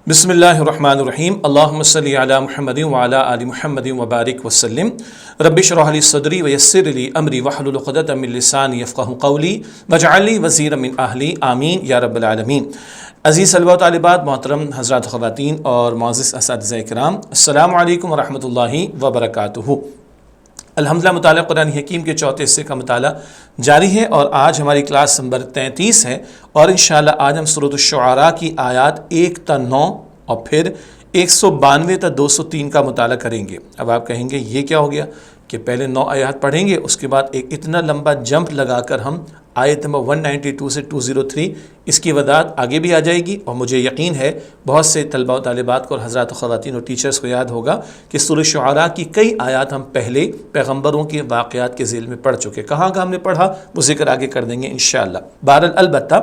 بسم اللہ الرحمن الرحیم اللہم صلی علی محمد وعلی آل محمد وبارک وسلم رب اشرح لی صدری ویسر لی امری واحلل عقدۃ من لسانی یفقہوا قولی واجعل لی وزیرا من اہلی آمین یا رب العالمین۔ عزیز طلباء و طالبات، محترم حضرات خواتین اور معزز اساتذہ کرام، السلام علیکم ورحمۃ اللہ وبرکاتہ۔ الحمدللہ مطالعہ قرآن حکیم کے چوتھے حصے کا مطالعہ جاری ہے اور آج ہماری کلاس نمبر 33 ہے، اور انشاءاللہ آج ہم سورۃ الشعراء کی آیات 1 تا 9 اور پھر 192 تا 203 کا مطالعہ کریں گے۔ اب آپ کہیں گے یہ کیا ہو گیا کہ پہلے 9 آیات پڑھیں گے، اس کے بعد ایک اتنا لمبا جمپ لگا کر ہم آیت نمبر 192 سے 203 اس کی وضاحت آگے بھی آ جائے گی۔ اور مجھے یقین ہے بہت سے طلباء و طالبات کو اور حضرات و خواتین اور ٹیچرز کو یاد ہوگا کہ سورۃ الشعراء کی کئی آیات ہم پہلے پیغمبروں کے واقعات کے ذیل میں پڑھ چکے۔ کہاں ہم نے پڑھا وہ ذکر آگے کر دیں گے انشاءاللہ۔ بہرحال البتہ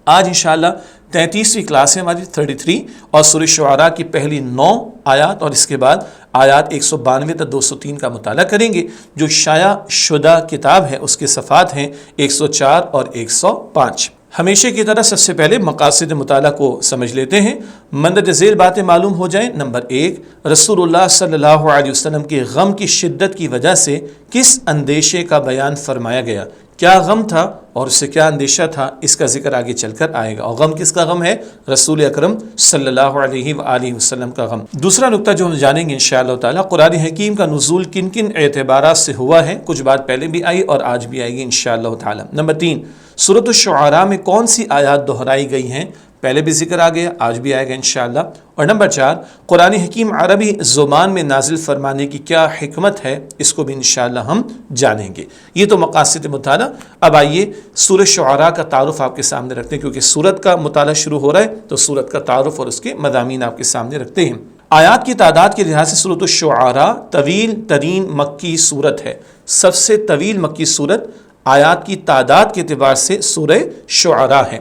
آج انشاءاللہ 33ویں کلاس ہے ہماری 33، اور سورۃ الشعراء کی پہلی 9 آیات اور اس کے بعد آیات 192 تا 203 کا مطالعہ کریں گے۔ جو شائع شدہ کتاب ہے اس کے صفحات ہیں 104 اور 105۔ ہمیشہ کی طرح سب سے پہلے مقاصد مطالعہ کو سمجھ لیتے ہیں، مندرجہ ذیل باتیں معلوم ہو جائیں۔ نمبر 1، رسول اللہ صلی اللہ علیہ وسلم کے غم کی شدت کی وجہ سے کس اندیشے کا بیان فرمایا گیا، کیا غم تھا اور اس سے کیا اندیشہ تھا، اس کا ذکر آگے چل کر آئے گا۔ اور غم کس کا غم ہے؟ رسول اکرم صلی اللہ علیہ وآلہ وسلم کا غم۔ دوسرا نقطہ جو ہم جانیں گے انشاءاللہ تعالی، قرآن حکیم کا نزول کن کن اعتبارات سے ہوا ہے، کچھ بات پہلے بھی آئی اور آج بھی آئے گی انشاءاللہ تعالی۔ نمبر 3، سورۃ الشعراء میں کون سی آیات دہرائی گئی ہیں، پہلے بھی ذکر آ گیا، آج بھی آئے گا انشاءاللہ۔ اور نمبر 4، قرآن حکیم عربی زبان میں نازل فرمانے کی کیا حکمت ہے، اس کو بھی انشاءاللہ ہم جانیں گے۔ یہ تو مقاصد مطالعہ۔ اب آئیے سورۃ الشعراء کا تعارف آپ کے سامنے رکھتے ہیں، کیونکہ سورت کا مطالعہ شروع ہو رہا ہے تو سورت کا تعارف اور اس کے مضامین آپ کے سامنے رکھتے ہیں۔ آیات کی تعداد کے لحاظ سے سورۃ الشعراء طویل ترین مکی سورت ہے، سب سے طویل مکی سورت آیات کی تعداد کے اعتبار سے سورہ شعراء ہے۔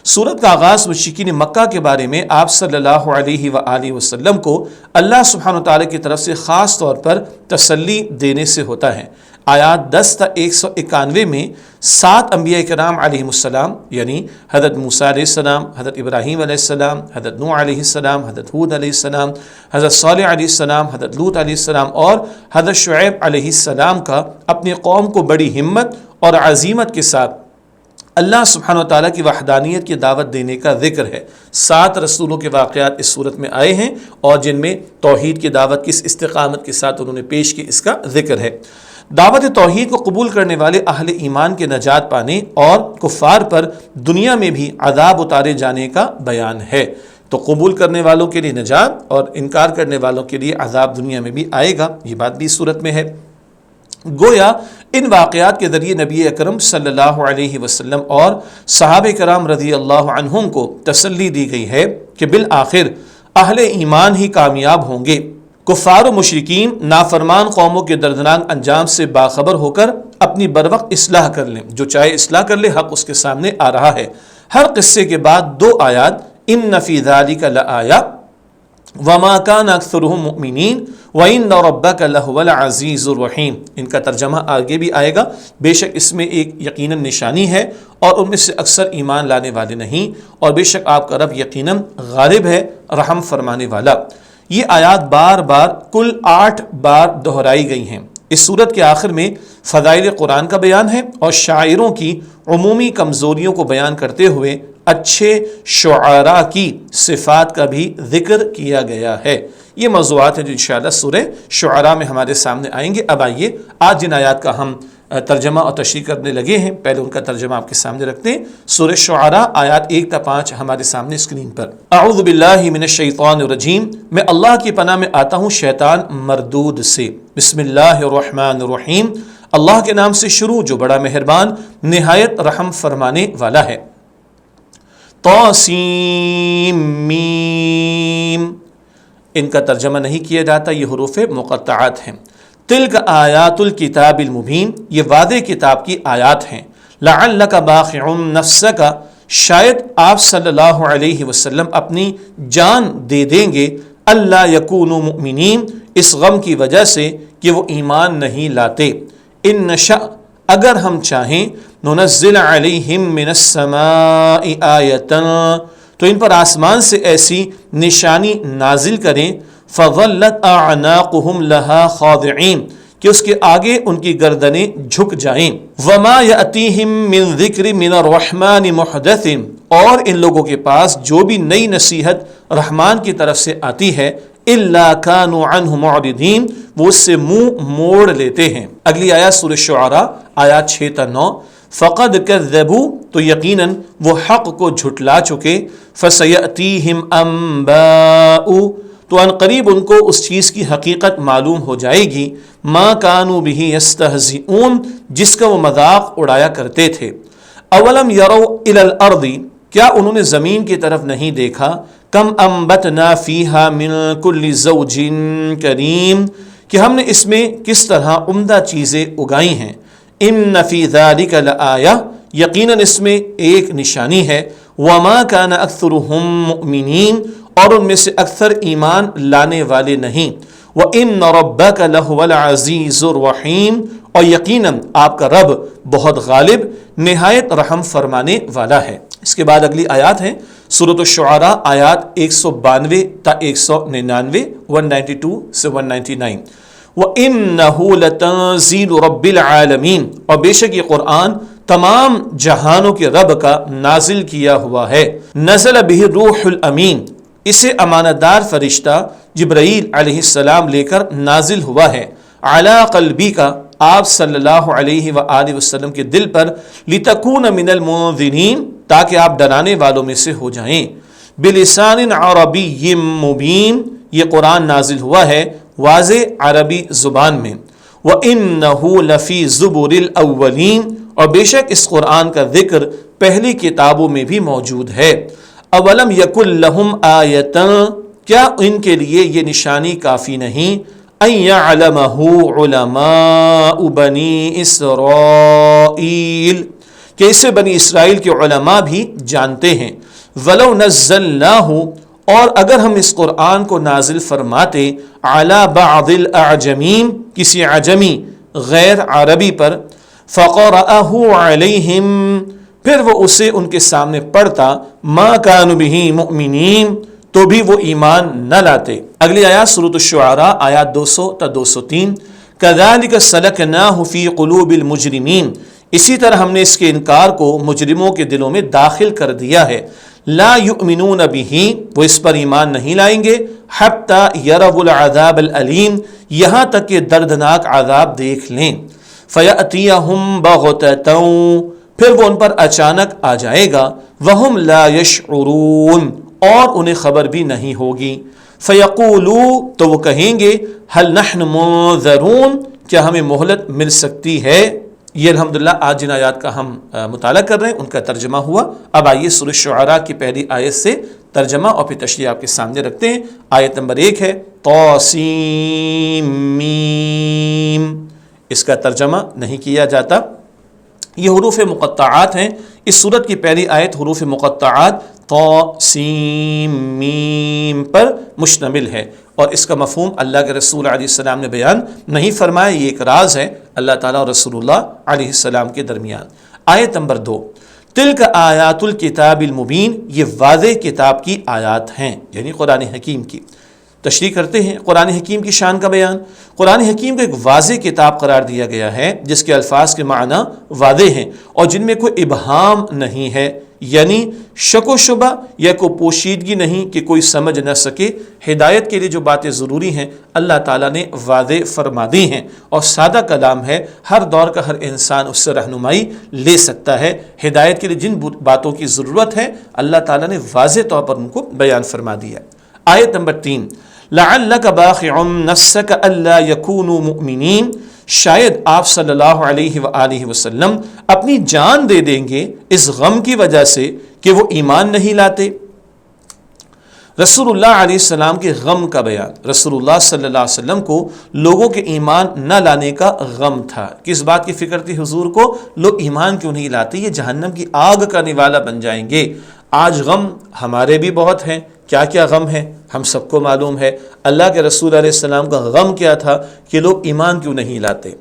سورت کا آغاز مشرکین مکہ کے بارے میں آپ صلی اللہ علیہ وآلہ وسلم کو اللہ سبحانہ وتعالی کی طرف سے خاص طور پر تسلی دینے سے ہوتا ہے۔ آیات 10 تا 191 میں 7 انبیاء کرام علیہ السلام، یعنی حضرت موسیٰ علیہ السلام، حضرت ابراہیم علیہ السلام، حضرت نوح علیہ السلام، حضرت ہود علیہ السلام، حضرت صالح علیہ السلام، حضرت لوط علیہ السلام اور حضرت شعیب علیہ السلام کا اپنی قوم کو بڑی ہمت اور عزیمت کے ساتھ اللہ سبحانہ وتعالیٰ کی وحدانیت کی دعوت دینے کا ذکر ہے۔ 7 رسولوں کے واقعات اس صورت میں آئے ہیں اور جن میں توحید کی دعوت کس استقامت کے ساتھ انہوں نے پیش کی، اس کا ذکر ہے۔ دعوت توحید کو قبول کرنے والے اہل ایمان کے نجات پانے اور کفار پر دنیا میں بھی عذاب اتارے جانے کا بیان ہے۔ تو قبول کرنے والوں کے لیے نجات اور انکار کرنے والوں کے لیے عذاب دنیا میں بھی آئے گا، یہ بات بھی اس صورت میں ہے۔ گویا ان واقعات کے ذریعے نبی اکرم صلی اللہ علیہ وسلم اور صحابہ کرام رضی اللہ عنہم کو تسلی دی گئی ہے کہ بالآخر اہل ایمان ہی کامیاب ہوں گے۔ کفار و مشرکین نافرمان قوموں کے دردناک انجام سے باخبر ہو کر اپنی بروقت اصلاح کر لیں، جو چاہے اصلاح کر لے، حق اس کے سامنے آ رہا ہے۔ ہر قصے کے بعد 2 آیات، ان فی ذلک لآیہ وما کان اکثرهم مؤمنین وان ربک لہو العزیز الرحیم۔ ان کا ترجمہ آگے بھی آئے گا۔ بے شک اس میں ایک یقیناً نشانی ہے اور ان میں سے اکثر ایمان لانے والے نہیں، اور بے شک آپ کا رب یقیناً غالب ہے، رحم فرمانے والا۔ یہ آیات بار بار کل 8 بار دہرائی گئی ہیں۔ اس صورت کے آخر میں فضائل قرآن کا بیان ہے اور شاعروں کی عمومی کمزوریوں کو بیان کرتے ہوئے اچھے شعراء کی صفات کا بھی ذکر کیا گیا ہے۔ یہ موضوعات ہیں جو انشاءاللہ سورہ شعراء میں ہمارے سامنے آئیں گے۔ اب آئیے آج جن آیات کا ہم ترجمہ اور تشریح کرنے لگے ہیں، پہلے ان کا ترجمہ آپ کے سامنے رکھتے ہیں۔ سورہ شعراء آیات 1 تا 5 ہمارے سامنے اسکرین پر۔ اعوذ باللہ من الشیطان الرجیم، میں اللہ کی پناہ میں آتا ہوں شیطان مردود سے۔ بسم اللہ الرحمن الرحیم، اللہ کے نام سے شروع جو بڑا مہربان نہایت رحم فرمانے والا ہے۔ طاسیم میم، ان کا ترجمہ نہیں کیا جاتا، یہ حروف مقطعات ہیں۔ تلک آیات الکتاب المبین، یہ واضح کتاب کی آیات ہیں۔ لعلک باخع نفسک، شاید آپ صلی اللہ علیہ وسلم اپنی جان دے دیں گے، اللہ یکونوا مؤمنین، اس غم کی وجہ سے کہ وہ ایمان نہیں لاتے۔ ان نشأ، اگر ہم چاہیں، ننزل علیہم من السماء آیۃ، تو ان پر آسمان سے ایسی نشانی نازل کریں فَظَلَّتْ أَعْنَاقُهُمْ لَهَا خَاضِعِينَ کہ اس کے آگے ان کی گردنیں جھک جائیں. وَمَا يَأْتِيهِم مِّن ذِكْرٍ مِّنَ الرَّحْمَٰنِ مُحْدَثٍ اور ان لوگوں کے پاس جو بھی نئی نصیحت رحمان کی طرف سے آتی ہے إِلَّا كَانُوا عَنْهُ مُعْرِضِينَ وہ اس سے منہ موڑ لیتے ہیں. اگلی آیات سورہ شعراء آیات 6 تا 9. فقد كذبوا تو یقیناً وہ حق کو جھٹلا چکے. فسيأتيهم أنباء تو ان قریب ان کو اس چیز کی حقیقت معلوم ہو جائے گی. ما كانوا به يستهزئون جس کا وہ مذاق اڑایا کرتے تھے. اولم يروا الى الارض کیا انہوں نے زمین کی طرف نہیں دیکھا. کم انبتنا فيها من كل زوج کریم کہ ہم نے اس میں کس طرح عمدہ چیزیں اگائی ہیں. ان فی ذلک لآیہ یقیناً اس میں ایک نشانی ہے. وما كان اکثرهم مؤمنین اور ان میں سے اکثر ایمان لانے والے نہیں. وَإِنَّ رَبَّكَ لَهُوَ الْعَزِيزُ الرَّحِيمُ اور یقیناً آپ کا رب بہت غالب نہایت رحم فرمانے والا ہے. اس کے بعد اگلی آیات ہیں سورۃ الشعراء آیات 192 تا 199 192 سے 199. وَإِنَّهُ لَتَنزِيلُ رَبِّ الْعَالَمِينَ اور بے شک یہ قرآن تمام جہانوں کے رب کا نازل کیا ہوا ہے. نزل به الروح الامین اسے امانتدار فرشتہ جبرائیل علیہ السلام لے کر نازل ہوا ہے. علی قلبی کا آپ صلی اللہ علیہ وآلہ وسلم کے دل پر لتکون من المنذرین تاکہ آپ ڈرانے والوں میں سے ہو جائیں. بلسان عربی مبین یہ قرآن نازل ہوا ہے واضح عربی زبان میں. وَإِنَّهُ لَفِي زُبُرِ الْأَوَّلِينَ اور بے شک اس قرآن کا ذکر پہلی کتابوں میں بھی موجود ہے. اولم یکن لہم آیتاں کیا ان کے لیے یہ نشانی کافی نہیں. ان یعلمہ علماء بنی اسرائیل کہ اسے بنی اسرائیل کے علماء بھی جانتے ہیں. ولو نزلناہ اور اگر ہم اس قرآن کو نازل فرماتے علی بعض الاعجمین کسی عجمی غیر عربی پر فقرأہ علیہم پھر وہ اسے ان کے سامنے پڑھتا ما كانوا به مؤمنین تو بھی وہ ایمان نہ لاتے. اگلی آیات سورۃ الشعراء آیات 200 تا 203. كذلك سلكناه في قلوب المجرمین اسی طرح ہم نے اس کے انکار کو مجرموں کے دلوں میں داخل کر دیا ہے. لا یؤمنون به وہ اس پر ایمان نہیں لائیں گے. حتى يروا العذاب العلیم یہاں تک کہ دردناک عذاب دیکھ لیں. فیأتیہم بغتۃ پھر وہ ان پر اچانک آ جائے گا. وہم لا یشعرون اور انہیں خبر بھی نہیں ہوگی. فیقولوا تو وہ کہیں گے هل نحن منذرون کیا ہمیں مہلت مل سکتی ہے. یہ الحمدللہ آج جن آیات کا ہم مطالعہ کر رہے ہیں ان کا ترجمہ ہوا. اب آئیے سورۃ شعراء کی پہلی آیت سے ترجمہ اور پھر تشریح آپ کے سامنے رکھتے ہیں. آیت نمبر 1 ہے طاسیم میم. اس کا ترجمہ نہیں کیا جاتا. یہ حروف مقطعات ہیں. اس سورت کی پہلی آیت حروف مقطعات طا سین میم پر مشتمل ہے اور اس کا مفہوم اللہ کے رسول علیہ السلام نے بیان نہیں فرمایا. یہ ایک راز ہے اللہ تعالیٰ اور رسول اللہ علیہ السلام کے درمیان. آیت نمبر 2 تلک آیات الکتاب المبین یہ واضح کتاب کی آیات ہیں یعنی قرآن حکیم کی. تشریح کرتے ہیں قرآن حکیم کی شان کا بیان. قرآن حکیم کو ایک واضح کتاب قرار دیا گیا ہے جس کے الفاظ کے معنی واضح ہیں اور جن میں کوئی ابہام نہیں ہے یعنی شک و شبہ یا کوئی پوشیدگی نہیں کہ کوئی سمجھ نہ سکے. ہدایت کے لیے جو باتیں ضروری ہیں اللہ تعالیٰ نے واضح فرما دی ہیں اور سادہ کلام ہے. ہر دور کا ہر انسان اس سے رہنمائی لے سکتا ہے. ہدایت کے لیے جن باتوں کی ضرورت ہے اللہ تعالیٰ نے واضح طور پر ان کو بیان فرما دیا. آیت نمبر 3 لعلک باخع نفسک الا یکونوا مؤمنین شاید آپ صلی اللہ علیہ وآلہ وسلم اپنی جان دے دیں گے اس غم کی وجہ سے کہ وہ ایمان نہیں لاتے. رسول اللہ علیہ السلام کے غم کا بیان. رسول اللہ صلی اللہ علیہ وسلم کو لوگوں کے ایمان نہ لانے کا غم تھا. کس بات کی فکر تھی حضور کو؟ لوگ ایمان کیوں نہیں لاتے، یہ جہنم کی آگ کا نوالا بن جائیں گے. آج غم ہمارے بھی بہت ہیں. کیا کیا غم ہے ہم سب کو معلوم ہے. اللہ کے رسول علیہ السلام کا غم کیا تھا کہ لوگ ایمان کیوں نہیں لاتے.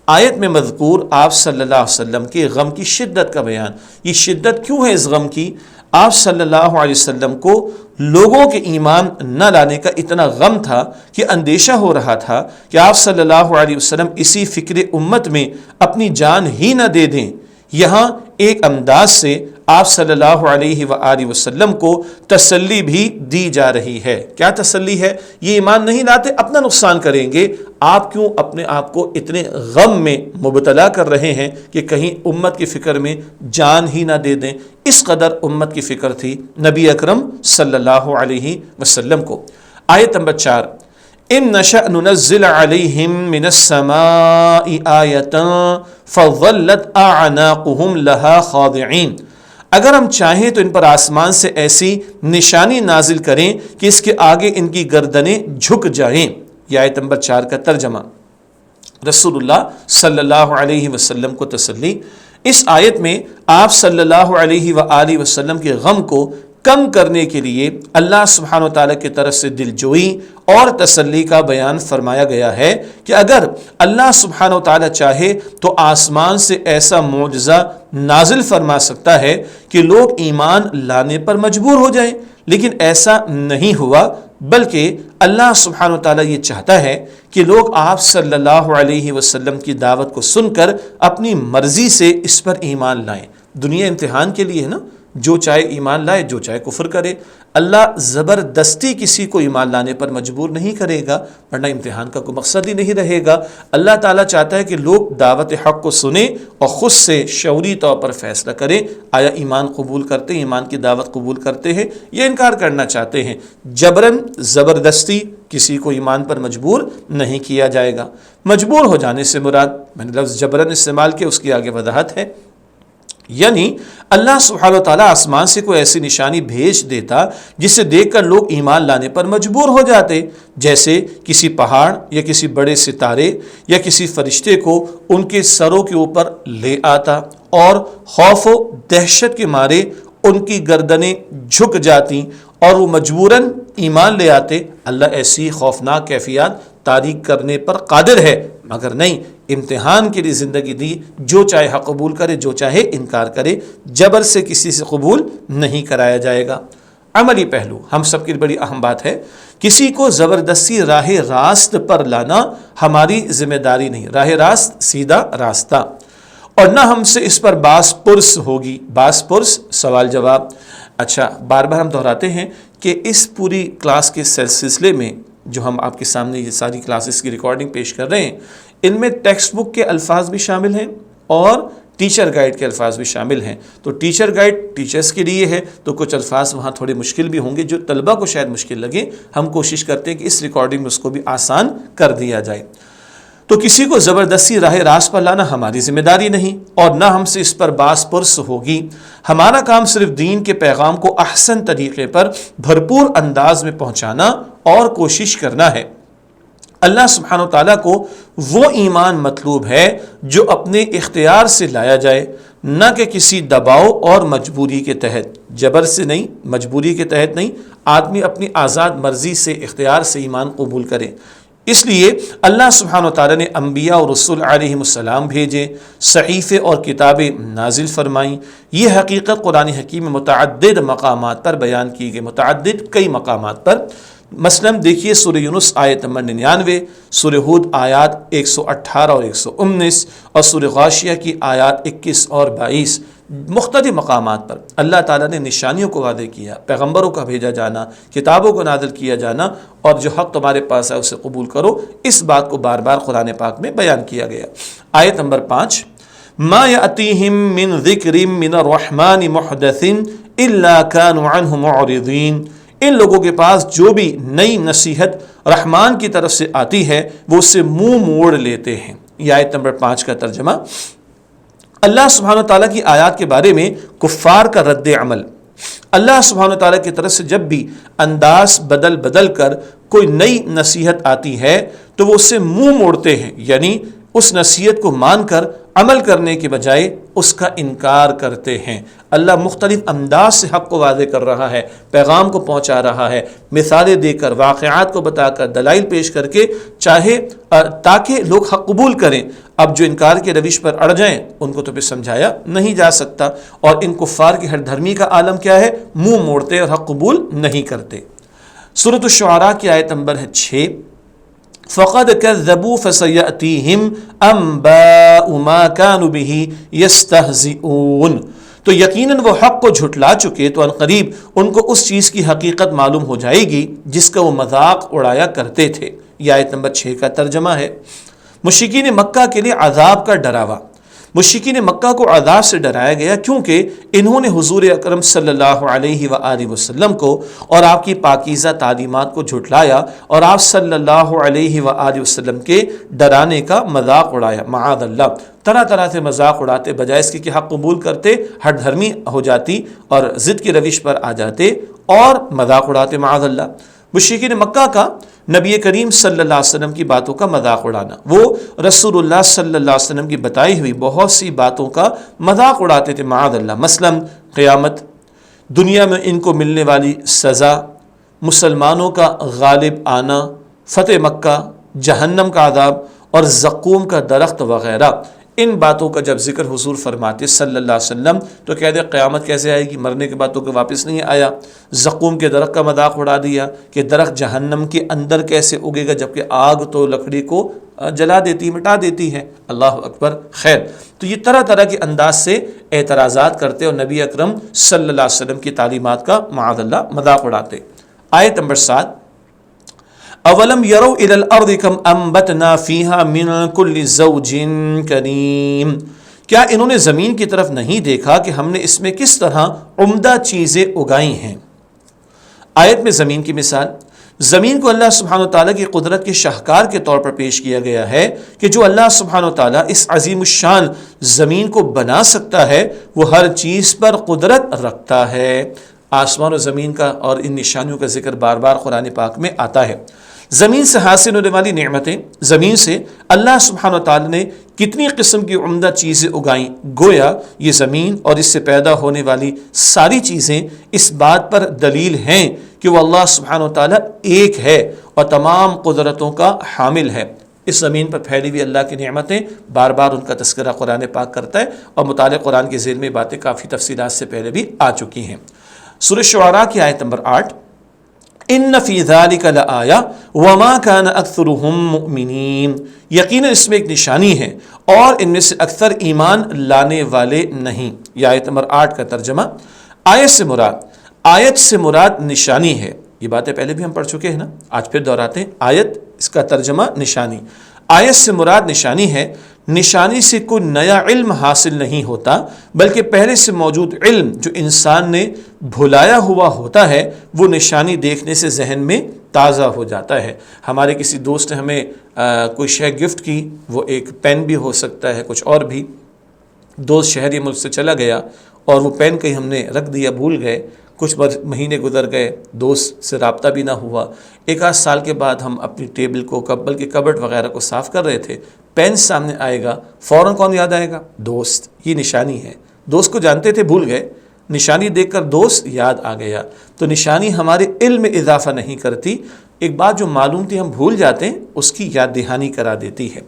آیت میں مذکور آپ صلی اللہ علیہ وسلم کے غم کی شدت کا بیان. یہ شدت کیوں ہے اس غم کی؟ آپ صلی اللہ علیہ وسلم کو لوگوں کے ایمان نہ لانے کا اتنا غم تھا کہ اندیشہ ہو رہا تھا کہ آپ صلی اللہ علیہ وسلم اسی فکر امت میں اپنی جان ہی نہ دے دیں۔ یہاں ایک انداز سے آپ صلی اللہ علیہ وآلہ وسلم کو تسلی بھی دی جا رہی ہے۔ کیا تسلی ہے؟ یہ ایمان نہیں لاتے، اپنا نقصان کریں گے، آپ کیوں اپنے آپ کو اتنے غم میں مبتلا کر رہے ہیں کہ کہیں امت کی فکر میں جان ہی نہ دے دیں۔ اس قدر امت کی فکر تھی نبی اکرم صلی اللہ علیہ وسلم کو۔ آیت نمبر 4، ان نشأ ننزل علیہم من السماء آیۃ فظلت اعناقهم لها خاضعین، اگر ہم چاہیں تو ان پر آسمان سے ایسی نشانی نازل کریں کہ اس کے آگے ان کی گردنیں جھک جائیں۔ یہ آیت نمبر 4 کا ترجمہ۔ رسول اللہ صلی اللہ علیہ وسلم کو تسلی۔ اس آیت میں آپ صلی اللہ علیہ وآلہ وسلم کے غم کو کم کرنے کے لیے اللہ سبحانہ وتعالیٰ کی طرف سے دلجوئی اور تسلی کا بیان فرمایا گیا ہے کہ اگر اللہ سبحانہ وتعالیٰ چاہے تو آسمان سے ایسا معجزہ نازل فرما سکتا ہے کہ لوگ ایمان لانے پر مجبور ہو جائیں، لیکن ایسا نہیں ہوا، بلکہ اللہ سبحانہ وتعالیٰ یہ چاہتا ہے کہ لوگ آپ صلی اللہ علیہ وسلم کی دعوت کو سن کر اپنی مرضی سے اس پر ایمان لائیں۔ دنیا امتحان کے لیے ہے نا، جو چاہے ایمان لائے، جو چاہے کفر کرے۔ اللہ زبردستی کسی کو ایمان لانے پر مجبور نہیں کرے گا، ورنہ امتحان کا کوئی مقصد ہی نہیں رہے گا۔ اللہ تعالیٰ چاہتا ہے کہ لوگ دعوت حق کو سنیں اور خود سے شعوری طور پر فیصلہ کریں، آیا ایمان قبول کرتے ہیں، ایمان کی دعوت قبول کرتے ہیں یا انکار کرنا چاہتے ہیں۔ جبراً زبردستی کسی کو ایمان پر مجبور نہیں کیا جائے گا۔ مجبور ہو جانے سے مراد، میں نے لفظ جبراً استعمال کیا، اس کی آگے وضاحت ہے، یعنی اللہ سبحانہ وتعالیٰ آسمان سے کوئی ایسی نشانی بھیج دیتا جسے دیکھ کر لوگ ایمان لانے پر مجبور ہو جاتے، جیسے کسی پہاڑ یا کسی بڑے ستارے یا کسی فرشتے کو ان کے سروں کے اوپر لے آتا اور خوف و دہشت کے مارے ان کی گردنیں جھک جاتی اور وہ مجبوراً ایمان لے آتے۔ اللہ ایسی خوفناک کیفیات تاریک کرنے پر قادر ہے، مگر نہیں، امتحان کے لیے زندگی دی، جو چاہے حق قبول کرے، جو چاہے انکار کرے، جبر سے کسی سے قبول نہیں کرایا جائے گا۔ عملی پہلو ہم سب کی بڑی اہم بات ہے، کسی کو زبردستی راہ راست پر لانا ہماری ذمہ داری نہیں، راہ راست سیدھا راستہ، اور نہ ہم سے اس پر باس پرس ہوگی۔ باس پرس سوال جواب۔ اچھا، بار بار ہم دہراتے ہیں کہ اس پوری کلاس کے سلسلے میں جو ہم آپ کے سامنے یہ ساری کلاسز کی ریکارڈنگ پیش کر رہے ہیں، ان میں ٹیکسٹ بک کے الفاظ بھی شامل ہیں اور ٹیچر گائیڈ کے الفاظ بھی شامل ہیں۔ تو ٹیچر گائیڈ ٹیچرز کے لیے ہے، تو کچھ الفاظ وہاں تھوڑے مشکل بھی ہوں گے جو طلبہ کو شاید مشکل لگے، ہم کوشش کرتے ہیں کہ اس ریکارڈنگ میں اس کو بھی آسان کر دیا جائے۔ تو کسی کو زبردستی راہ راست پر لانا ہماری ذمہ داری نہیں، اور نہ ہم سے اس پر باس پرس ہوگی۔ ہمارا کام صرف دین کے پیغام کو احسن طریقے پر بھرپور انداز میں پہنچانا اور کوشش کرنا ہے۔ اللہ سبحانہ وتعالیٰ کو وہ ایمان مطلوب ہے جو اپنے اختیار سے لایا جائے، نہ کہ کسی دباؤ اور مجبوری کے تحت۔ جبر سے نہیں، مجبوری کے تحت نہیں، آدمی اپنی آزاد مرضی سے، اختیار سے ایمان قبول کرے۔ اس لیے اللہ سبحانہ وتعالیٰ نے انبیاء اور رسول علیہ السلام بھیجے، صحیفے اور کتابیں نازل فرمائیں۔ یہ حقیقت قرآن حکیم میں متعدد مقامات پر بیان کی گئی، متعدد کئی مقامات پر۔ مثلا دیکھیے سورہ یونس آیت نمبر 99، سورہ ہود آیات 118 اور 119، اور سورہ غاشیہ کی آیات 21 اور 22۔ مختلف مقامات پر اللہ تعالیٰ نے نشانیوں کو واضح کیا، پیغمبروں کا بھیجا جانا، کتابوں کو نازل کیا جانا، اور جو حق تمہارے پاس ہے اسے قبول کرو، اس بات کو بار بار قرآن پاک میں بیان کیا گیا۔ آیت نمبر 5، ما یأتیہم من ذکر من الرحمن محدث الا كانوا عنہ معرضین، ان لوگوں کے پاس جو بھی نئی نصیحت رحمان کی طرف سے آتی ہے وہ اس سے منہ موڑ لیتے ہیں۔ یہ آیت نمبر 5 کا ترجمہ۔ اللہ سبحانہ تعالیٰ کی آیات کے بارے میں کفار کا رد عمل۔ اللہ سبحانہ تعالیٰ کی طرف سے جب بھی انداز بدل کر کوئی نئی نصیحت آتی ہے تو وہ اس سے منہ موڑتے ہیں، یعنی اس نصیحت کو مان کر عمل کرنے کے بجائے اس کا انکار کرتے ہیں۔ اللہ مختلف انداز سے حق کو واضح کر رہا ہے، پیغام کو پہنچا رہا ہے، مثالیں دے کر، واقعات کو بتا کر، دلائل پیش کر کے، چاہے تاکہ لوگ حق قبول کریں۔ اب جو انکار کے روش پر اڑ جائیں ان کو تو پھر سمجھایا نہیں جا سکتا، اور ان کفار کی ہر دھرمی کا عالم کیا ہے؟ منہ موڑتے اور حق قبول نہیں کرتے۔ سورۃ الشعراء کی آیت نمبر ہے 6، فَقَدْ كَذَّبُوا فَسَيَأْتِيهِمْ أَنبَاءُ مَا كَانُوا بِهِ يَسْتَهْزِئُونَ، تو یقیناً وہ حق کو جھٹلا چکے تو عنقریب ان کو اس چیز کی حقیقت معلوم ہو جائے گی جس کا وہ مذاق اڑایا کرتے تھے۔ یہ آیت نمبر 6 کا ترجمہ ہے۔ مشرکین مکہ کے لیے عذاب کا ڈراوا۔ مشرکین مکہ کو عذاب سے ڈرایا گیا کیونکہ انہوں نے حضور اکرم صلی اللہ علیہ وآلہ وسلم کو اور آپ کی پاکیزہ تعلیمات کو جھٹلایا، اور آپ صلی اللہ علیہ وآلہ وسلم کے ڈرانے کا مذاق اڑایا۔ معاذ اللہ، طرح طرح سے مذاق اڑاتے، بجائے اس کہ حق قبول کرتے ہٹ دھرمی ہو جاتی اور ضد کے روش پر آ جاتے اور مذاق اڑاتے۔ معاذ اللہ، مشرکین مکہ کا نبی کریم صلی اللہ علیہ وسلم کی باتوں کا مذاق اڑانا، وہ رسول اللہ صلی اللہ علیہ وسلم کی بتائی ہوئی بہت سی باتوں کا مذاق اڑاتے تھے۔ معاذ اللہ، مثلا قیامت، دنیا میں ان کو ملنے والی سزا، مسلمانوں کا غالب آنا، فتح مکہ، جہنم کا عذاب اور زقوم کا درخت وغیرہ، ان باتوں کا جب ذکر حضور فرماتے صلی اللہ علیہ وسلم تو کہتے قیامت کیسے آئے گی؟ مرنے کے بعد تو کوئی واپس نہیں آیا۔ زقوم کے درخت کا مذاق اڑا دیا کہ درخت جہنم کے اندر کیسے اگے گا جبکہ آگ تو لکڑی کو جلا دیتی، مٹا دیتی ہے۔ اللہ اکبر۔ خیر، تو یہ طرح طرح کے انداز سے اعتراضات کرتے اور نبی اکرم صلی اللہ علیہ وسلم کی تعلیمات کا معاذ اللہ مذاق اڑاتے۔ آیت نمبر 7، اولم یروا الی الارض کم انبتنا فیہا من کل زوج کریم، کیا انہوں نے زمین کی طرف نہیں دیکھا کہ ہم نے اس میں کس طرح عمدہ چیزیں اگائی ہیں۔ آیت میں زمین کی مثال، زمین کو اللہ سبحانہ وتعالیٰ کی قدرت کے شاہکار کے طور پر پیش کیا گیا ہے کہ جو اللہ سبحانہ وتعالیٰ اس عظیم الشان زمین کو بنا سکتا ہے وہ ہر چیز پر قدرت رکھتا ہے۔ آسمان و زمین کا اور ان نشانیوں کا ذکر بار بار قرآن پاک میں آتا ہے۔ زمین سے حاصل ہونے والی نعمتیں، زمین سے اللہ سبحانہ وتعالی نے کتنی قسم کی عمدہ چیزیں اگائیں، گویا یہ زمین اور اس سے پیدا ہونے والی ساری چیزیں اس بات پر دلیل ہیں کہ وہ اللہ سبحانہ وتعالی ایک ہے اور تمام قدرتوں کا حامل ہے۔ اس زمین پر پھیلی ہوئی اللہ کی نعمتیں، بار بار ان کا تذکرہ قرآن پاک کرتا ہے، اور مطالعہ قرآن کے ذیل میں باتیں کافی تفصیلات سے پہلے بھی آ چکی ہیں۔ سورہ شعراء کی آیت نمبر 8، ان فی ذلک لآیہ وما کان اکثرهم مؤمنین، یقیناً اس میں ایک نشانی ہے اور ان میں سے اکثر ایمان لانے والے نہیں۔ یہ آیت نمبر 8 کا ترجمہ۔ آیت سے مراد نشانی ہے، یہ باتیں پہلے بھی ہم پڑھ چکے ہیں نا، آج پھر دہراتے ہیں۔ آیت، اس کا ترجمہ نشانی، آیت سے مراد نشانی ہے۔ نشانی سے کوئی نیا علم حاصل نہیں ہوتا، بلکہ پہلے سے موجود علم جو انسان نے بھلایا ہوا ہوتا ہے وہ نشانی دیکھنے سے ذہن میں تازہ ہو جاتا ہے۔ ہمارے کسی دوست نے ہمیں کوئی شے گفٹ کی، وہ ایک پین بھی ہو سکتا ہے، کچھ اور بھی۔ دوست شہری ملک سے چلا گیا اور وہ پین کہیں ہم نے رکھ دیا، بھول گئے، کچھ مہینے گزر گئے، دوست سے رابطہ بھی نہ ہوا۔ ایک آدھ سال کے بعد ہم اپنی ٹیبل کو، بلکہ کبٹ وغیرہ کو صاف کر رہے تھے، پین سامنے آئے گا، فوراً کون یاد آئے گا؟ دوست۔ یہ نشانی ہے، دوست کو جانتے تھے، بھول گئے، نشانی دیکھ کر دوست یاد آ گیا۔ تو نشانی ہمارے علم میں اضافہ نہیں کرتی، ایک بات جو معلوم تھی ہم بھول جاتے ہیں اس کی یاد دہانی کرا دیتی ہے۔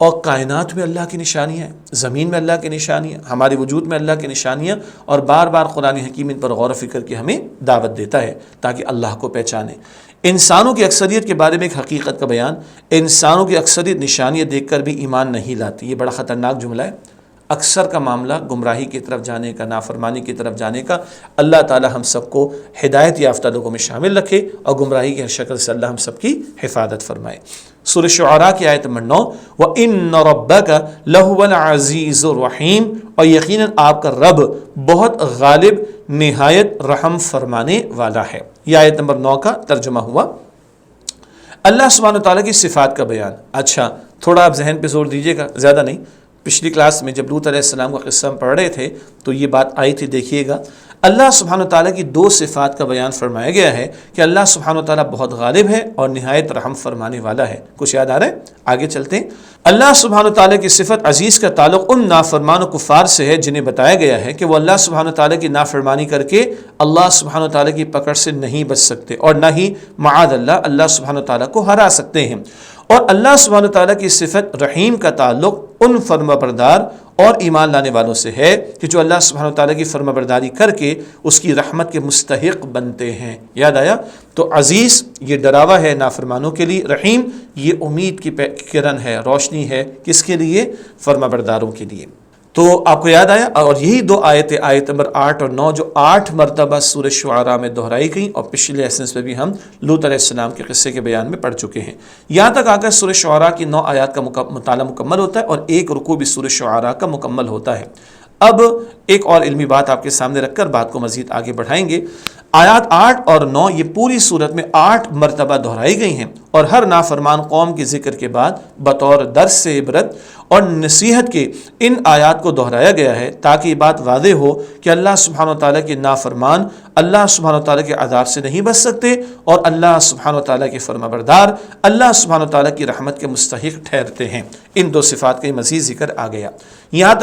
اور کائنات میں اللہ کی نشانیاں ہیں، زمین میں اللہ کی نشانیاں، ہمارے وجود میں اللہ کی نشانیاں، اور بار بار قرآن حکیم ان پر غور و فکر کی ہمیں دعوت دیتا ہے تاکہ اللہ کو پہچانیں۔ انسانوں کی اکثریت کے بارے میں ایک حقیقت کا بیان، انسانوں کی اکثریت نشانیاں دیکھ کر بھی ایمان نہیں لاتی، یہ بڑا خطرناک جملہ ہے۔ اکثر کا معاملہ گمراہی کی طرف جانے کا، نافرمانی کی طرف جانے کا۔ اللہ تعالی ہم سب کو ہدایت یافتہ لوگوں میں شامل رکھے اور گمراہی کی ہر شکل سے اللہ ہم سب کی حفاظت فرمائے۔ سورہ شعراء کی آیت نمبر 9، وَإِنَّ رَبَّكَ لَهُوَ الْعَزِيزُ الرَّحِيمُ، اور یقیناً آپ کا رب بہت غالب، نہایت رحم فرمانے والا ہے۔ یہ آیت نمبر 9 کا ترجمہ ہوا۔ اللہ سبحانہ وتعالیٰ کی صفات کا بیان۔ اچھا، تھوڑا آپ ذہن پہ زور دیجئے گا، زیادہ نہیں۔ پچھلی کلاس میں جب لوط علیہ السلام کا قصہ ہم پڑھ رہے تھے تو یہ بات آئی تھی، دیکھیے گا۔ اللہ سبحانہ وتعالیٰ کی دو صفات کا بیان فرمایا گیا ہے کہ اللہ سبحانہ وتعالیٰ بہت غالب ہے اور نہایت رحم فرمانے والا ہے۔ کچھ یاد آ رہا ہے؟ آگے چلتے ہیں۔ اللہ سبحانہ وتعالیٰ کی صفت عزیز کا تعلق ان نافرمان و کفار سے ہے جنہیں بتایا گیا ہے کہ وہ اللہ سبحانہ وتعالیٰ کی نافرمانی کر کے اللہ سبحانہ وتعالیٰ کی پکڑ سے نہیں بچ سکتے اور نہ ہی معاذ اللہ سبحانہ وتعالیٰ کو ہرا سکتے ہیں۔ اور اللہ سبحانہ وتعالیٰ کی صفت رحیم کا تعلق ان فرمانبردار اور ایمان لانے والوں سے ہے کہ جو اللہ سبحانہ وتعالیٰ کی فرمانبرداری کر کے اس کی رحمت کے مستحق بنتے ہیں۔ یاد آیا؟ تو عزیز یہ ڈراوا ہے نافرمانوں کے لیے، رحیم یہ امید کی کرن ہے، روشنی ہے، کس کے لیے؟ فرمانبرداروں کے لیے۔ تو آپ کو یاد آیا؟ اور یہی دو آیتیں، آیت نمبر 8 اور 9 جو 8 مرتبہ سورہ شعراء میں دہرائی گئیں، اور پچھلے لیسنس میں بھی ہم لوط علیہ السلام کے قصے کے بیان میں پڑھ چکے ہیں۔ یہاں تک آ کر سورہ شعراء کی 9 آیات کا مطالعہ مکمل ہوتا ہے اور ایک رکوع بھی سورہ شعراء کا مکمل ہوتا ہے۔ اب ایک اور علمی بات آپ کے سامنے رکھ کر بات کو مزید آگے بڑھائیں گے۔ آیات 8 اور 9 یہ پوری صورت میں 8 مرتبہ دہرائی گئی ہیں، اور ہر نافرمان قوم کے ذکر کے بعد بطور درس سے عبرت اور نصیحت کے ان آیات کو دہرایا گیا ہے تاکہ یہ بات واضح ہو کہ اللہ سبحانہ وتعالیٰ کے نافرمان اللہ سبحانہ وتعالیٰ کے عذاب سے نہیں بچ سکتے، اور اللہ سبحانہ وتعالیٰ کے فرمانبردار اللہ سبحانہ وتعالیٰ کی رحمت کے مستحق ٹھہرتے ہیں۔ ان دو صفات کا یہ مزید ذکر آ گیا۔ یہاں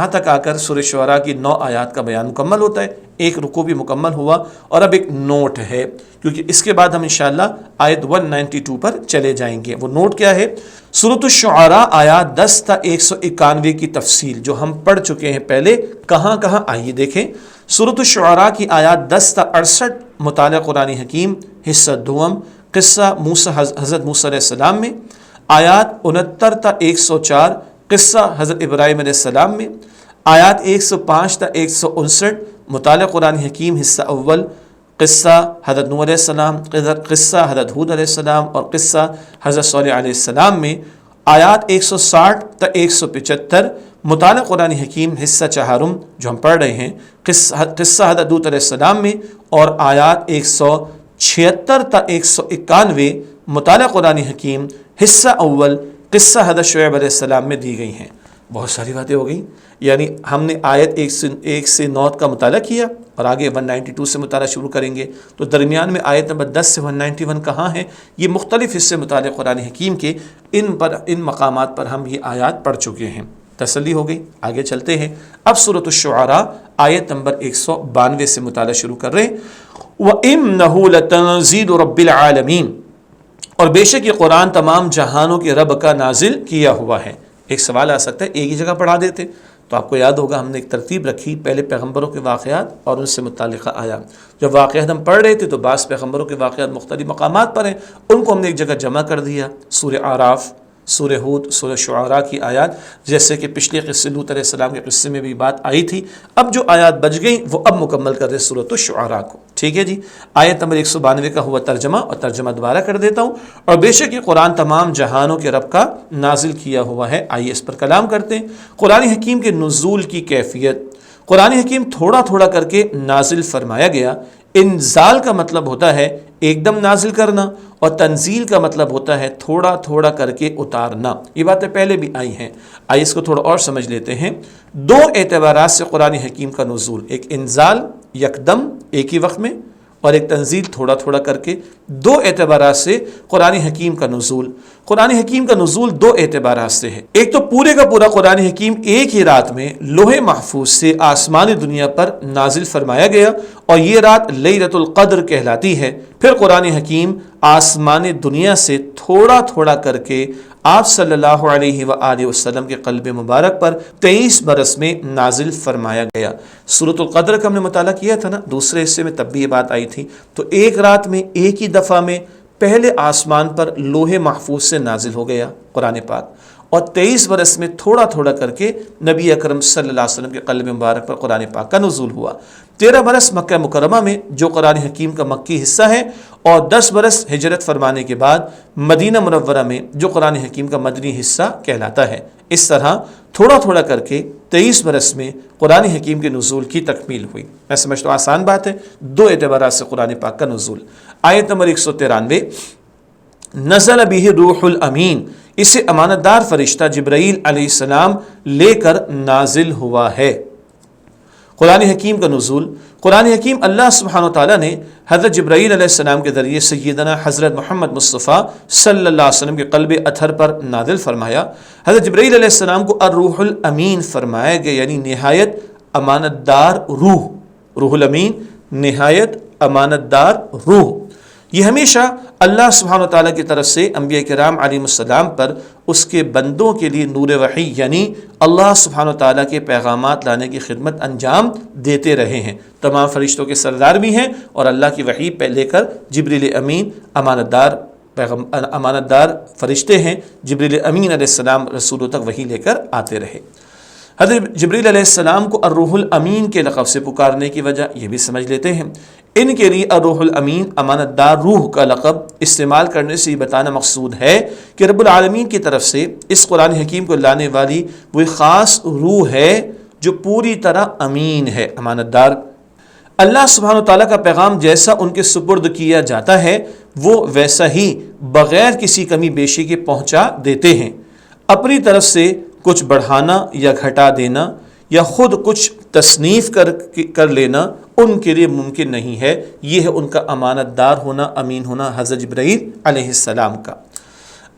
تک آ کر سورہ شعراء کی 9 آیات کا بیان مکمل ہوتا ہے، ایک رکوع بھی مکمل ہوا، اور اب ایک نوٹ ہے کیونکہ اس کے بعد ہم انشاءاللہ آیت 192 پر چلے جائیں گے۔ وہ نوٹ کیا ہے؟ سورۃ الشعراء آیات 10 تا 191 کی تفصیل جو ہم پڑھ چکے ہیں پہلے، کہاں کہاں آئیے دیکھیں۔ سورۃ الشعراء کی آیات 10 تا 68 مطالعہ قرآن حکیم حصہ دوم قصہ حضرت موسیٰ علیہ السلام میں، آیات 69 تا 104 قصہ حضرت ابراہیم علیہ السلام میں، آیات 105 تا 159 مطالعہ قرآن حکیم حصہ اول قصہ حضرت نوح علیہ السلام، قصہ حضرت ہود علیہ السلام اور قصہ حضرت صالح علیہ السلام میں، آیات 160 تا 175 مطالعہ قرآن حکیم حصہ چہارم جو ہم پڑھ رہے ہیں قصہ حضرت لوط علیہ السلام میں، اور آیات 176 تا 191 مطالعہ قرآن حکیم حصہ اول قصہ حضرت شعیب علیہ السلام میں دی گئی ہیں۔ بہت ساری باتیں ہو گئیں، یعنی ہم نے آیت 1 سے 9 کا مطالعہ کیا اور آگے 192 سے مطالعہ شروع کریں گے، تو درمیان میں آیت نمبر 10 سے 191 کہاں ہے؟ یہ مختلف حصے مطالعہ قرآن حکیم کے ان مقامات پر ہم یہ آیات پڑھ چکے ہیں۔ تسلی ہو گئی؟ آگے چلتے ہیں۔ اب سورۃ الشعراء آیت نمبر 192 سے مطالعہ شروع کر رہے ہیں۔ وَإِنَّهُ لَتَنزِيلُ رَبِّ الْعَالَمِينَ، اور بے شک یہ قرآن تمام جہانوں کے رب کا نازل کیا ہوا ہے۔ ایک سوال آ سکتا ہے، ایک ہی جگہ پڑھا دیتے تو آپ کو یاد ہوگا ہم نے ایک ترتیب رکھی، پہلے پیغمبروں کے واقعات اور ان سے متعلقہ آیا۔ جب واقعات ہم پڑھ رہے تھے تو بعض پیغمبروں کے واقعات مختلف مقامات پر ہیں، ان کو ہم نے ایک جگہ جمع کر دیا، سورہ اعراف، سورہ ہود، سورہ شعراء کی آیات، جیسے کہ پچھلے قصے لوط علیہ السلام کے قصے میں بھی بات آئی تھی۔ اب جو آیات بچ گئیں وہ اب مکمل کر رہے سورۃ الشعراء کو، ٹھیک ہے جی۔ آیت نمبر 192 کا ہوا ترجمہ، اور ترجمہ دوبارہ کر دیتا ہوں۔ اور بے شک یہ قرآن تمام جہانوں کے رب کا نازل کیا ہوا ہے۔ آئیے اس پر کلام کرتے ہیں۔ قرآن حکیم کے نزول کی کیفیت، قرآن حکیم تھوڑا تھوڑا کر کے نازل فرمایا گیا۔ انزال کا مطلب ہوتا ہے ایک دم نازل کرنا، اور تنزیل کا مطلب ہوتا ہے تھوڑا تھوڑا کر کے اتارنا۔ یہ باتیں پہلے بھی آئی ہیں، آئیے اس کو تھوڑا اور سمجھ لیتے ہیں۔ دو اعتبارات سے قرآن حکیم کا نزول، ایک انزال یکدم ایک ہی وقت میں، اور ایک تنزیل تھوڑا تھوڑا کر کے۔ دو اعتبارات سے قرآن حکیم کا نزول، قرآن حکیم کا نزول دو اعتبارات سے ہے۔ ایک تو پورے کا پورا قرآن حکیم ایک ہی رات میں لوح محفوظ سے آسمانی دنیا پر نازل فرمایا گیا، اور یہ رات لیلۃ القدر کہلاتی ہے۔ پھر قرآن حکیم آسمان دنیا سے تھوڑا تھوڑا کر کے آپ صلی اللہ علیہ وآلہ وسلم کے قلب مبارک پر 23 برس میں نازل فرمایا گیا۔ سورۃ القدر کا ہم نے مطالعہ کیا تھا نا دوسرے حصے میں، تب بھی یہ بات آئی تھی۔ تو ایک رات میں ایک ہی دفعہ میں پہلے آسمان پر لوح محفوظ سے نازل ہو گیا قرآن پاک، اور 23 برس میں تھوڑا تھوڑا کر کے نبی اکرم صلی اللہ علیہ وسلم کے قلب مبارک پر قرآن پاک کا نزول ہوا۔ 13 برس مکہ مکرمہ میں جو قرآن حکیم کا مکی حصہ ہے، اور 10 برس ہجرت فرمانے کے بعد مدینہ منورہ میں جو قرآن حکیم کا مدنی حصہ کہلاتا ہے۔ اس طرح تھوڑا تھوڑا کر کے 23 برس میں قرآن حکیم کے نزول کی تکمیل ہوئی۔ میں سمجھتا ہوں آسان بات ہے، دو اعتبارات سے قرآن پاک کا نزول۔ آیت نمبر 193، نزل بہ روح الامین، اسے امانت دار فرشتہ جبرائیل علیہ السلام لے کر نازل ہوا ہے۔ قرآن حکیم کا نزول، قرآن حکیم اللہ سبحانہ وتعالیٰ نے حضرت جبرائیل علیہ السلام کے ذریعے سیدنا حضرت محمد مصطفیٰ صلی اللہ علیہ وسلم کے قلب اطہر پر نازل فرمایا۔ حضرت جبرائیل علیہ السلام کو الروح الامین فرمایا گیا، یعنی نہایت امانت دار روح، روح الامین نہایت امانت دار روح۔ یہ ہمیشہ اللہ سبحانہ وتعالیٰ کی طرف سے انبیاء کرام علیہ السلام پر اس کے بندوں کے لیے نور وحی یعنی اللہ سبحانہ وتعالیٰ کے پیغامات لانے کی خدمت انجام دیتے رہے ہیں۔ تمام فرشتوں کے سردار بھی ہیں اور اللہ کی وحی پہ لے کر جبریل امین امانت دار فرشتے ہیں، جبریل امین علیہ السلام رسولوں تک وحی لے کر آتے رہے۔ حضرت جبریل علیہ السلام کو الروح الامین کے لقب سے پکارنے کی وجہ یہ بھی سمجھ لیتے ہیں۔ ان کے لیے الروح الامین امانت دار روح کا لقب استعمال کرنے سے یہ بتانا مقصود ہے کہ رب العالمین کی طرف سے اس قرآن حکیم کو لانے والی وہ خاص روح ہے جو پوری طرح امین ہے، امانت دار۔ اللہ سبحانہ وتعالیٰ کا پیغام جیسا ان کے سپرد کیا جاتا ہے وہ ویسا ہی بغیر کسی کمی بیشی کے پہنچا دیتے ہیں۔ اپنی طرف سے کچھ بڑھانا یا گھٹا دینا یا خود کچھ تصنیف کر لینا ان کے لیے ممکن نہیں ہے۔ یہ ہے ان کا امانت دار ہونا، امین ہونا حضرت جبرائیل علیہ السلام کا۔